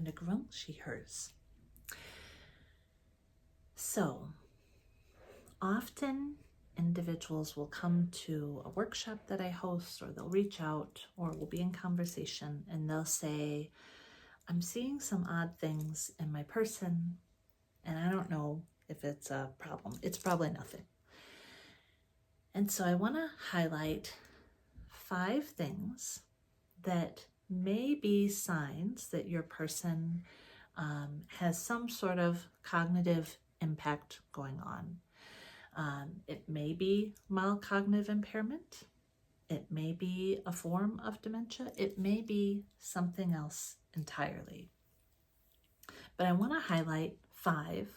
de grond, she, hers. So often individuals will come to a workshop that I host, or they'll reach out, or we'll be in conversation, and they'll say, I'm seeing some odd things in my person, and I don't know if it's a problem. It's probably nothing. And so I want to highlight 5 things that may be signs that your person has some sort of cognitive impact going on. It may be mild cognitive impairment. It may be a form of dementia. It may be something else entirely. But I want to highlight 5.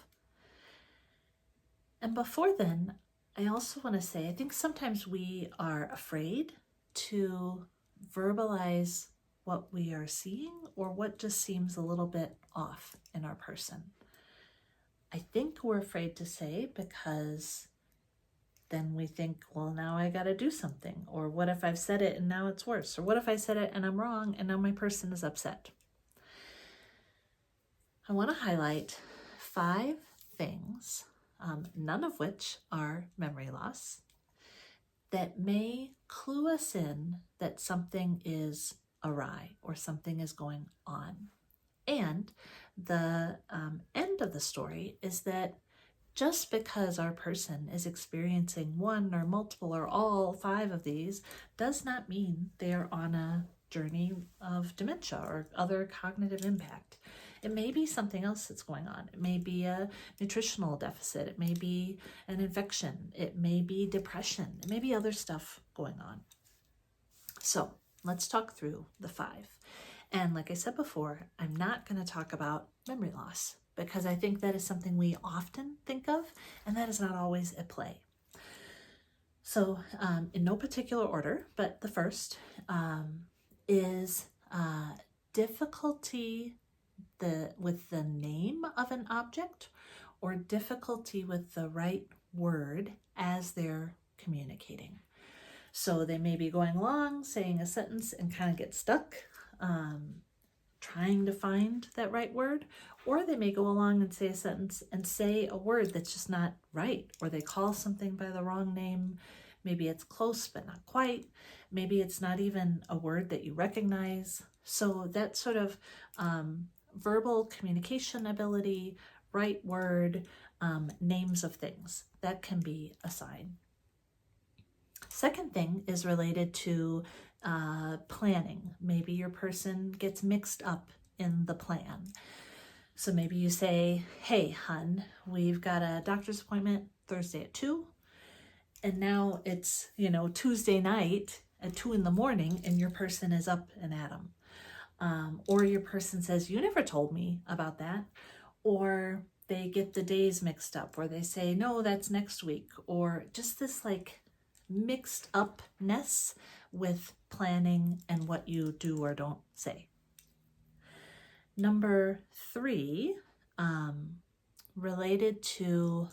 And before then, I also want to say, I think sometimes we are afraid to verbalize what we are seeing or what just seems a little bit off in our person. I think we're afraid to say because then we think, well, now I got to do something. Or what if I've said it and now it's worse? Or what if I said it and I'm wrong and now my person is upset? I want to highlight 5 things, none of which are memory loss, that may clue us in that something is awry or something is going on. And the end of the story is that just because our person is experiencing one or multiple or all 5 of these does not mean they're on a journey of dementia or other cognitive impact. It may be something else that's going on. It may be a nutritional deficit. It may be an infection. It may be depression. It may be other stuff going on. So let's talk through the 5. And like I said before, I'm not going to talk about memory loss because I think that is something we often think of, and that is not always at play. So in no particular order, but the first is difficulty with the name of an object or difficulty with the right word as they're communicating. So they may be going along saying a sentence and kind of get stuck trying to find that right word, or they may go along and say a sentence and say a word that's just not right, or they call something by the wrong name. Maybe it's close but not quite. Maybe it's not even a word that you recognize. So that sort of verbal communication ability, right word, names of things, that can be a sign. Second thing is related to planning. Maybe your person gets mixed up in the plan. So maybe you say, hey, hun, we've got a doctor's appointment Thursday at 2. And now it's, Tuesday night at 2 in the morning and your person is up and at 'em. Or your person says, you never told me about that. Or they get the days mixed up, or they say, no, that's next week. Or just this mixed upness with planning and what you do or don't say. Number 3, related to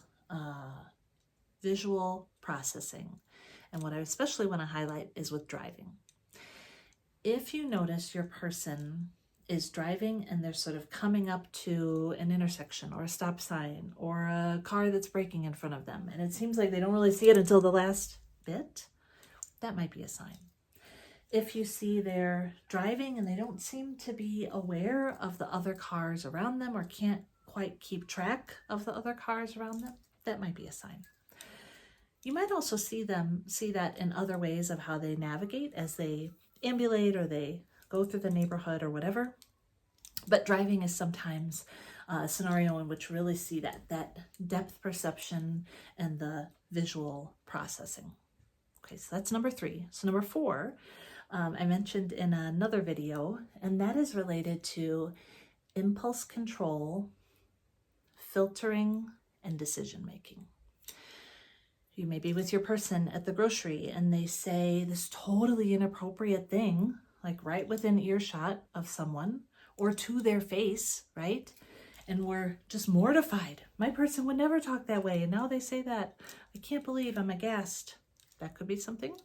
visual processing. And what I especially want to highlight is with driving. If you notice your person is driving and they're sort of coming up to an intersection or a stop sign or a car that's braking in front of them, and it seems like they don't really see it until the last bit, that might be a sign. If you see they're driving and they don't seem to be aware of the other cars around them or can't quite keep track of the other cars around them, that might be a sign. You might also see that in other ways of how they navigate as they ambulate or they go through the neighborhood or whatever. But driving is sometimes a scenario in which we really see that depth perception and the visual processing. Okay, so that's number 3. So number 4, I mentioned in another video, and that is related to impulse control, filtering, and decision making. You may be with your person at the grocery and they say this totally inappropriate thing, like right within earshot of someone or to their face, right? And we're just mortified. My person would never talk that way. And now they say that. I can't believe, I'm aghast. That could be something.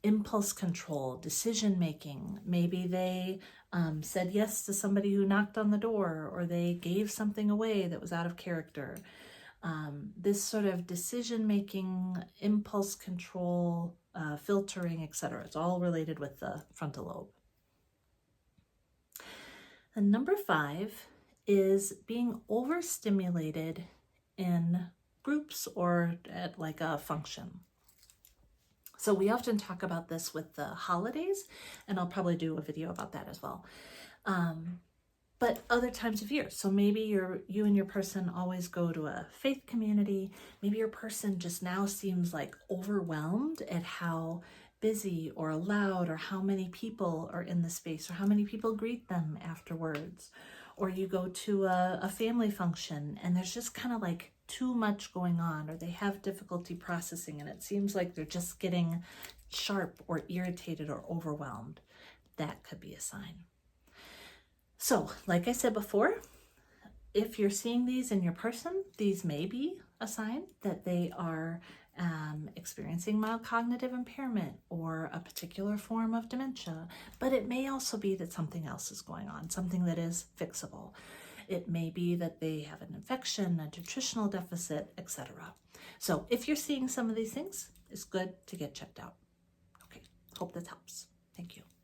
Impulse control, decision making. Maybe they said yes to somebody who knocked on the door, or they gave something away that was out of character. This sort of decision-making, impulse control, filtering, etc. It's all related with the frontal lobe. And number 5 is being overstimulated in groups or at like a function. So we often talk about this with the holidays, and I'll probably do a video about that as well. But other times of year. So maybe you and your person always go to a faith community. Maybe your person just now seems like overwhelmed at how busy or loud or how many people are in the space or how many people greet them afterwards. Or you go to a family function and there's just kind of like too much going on, or they have difficulty processing and it seems like they're just getting sharp or irritated or overwhelmed. That could be a sign. So, like I said before, if you're seeing these in your person, these may be a sign that they are experiencing mild cognitive impairment or a particular form of dementia, but it may also be that something else is going on, something that is fixable. It may be that they have an infection, a nutritional deficit, etc. So if you're seeing some of these things, it's good to get checked out. Okay, hope this helps. Thank you.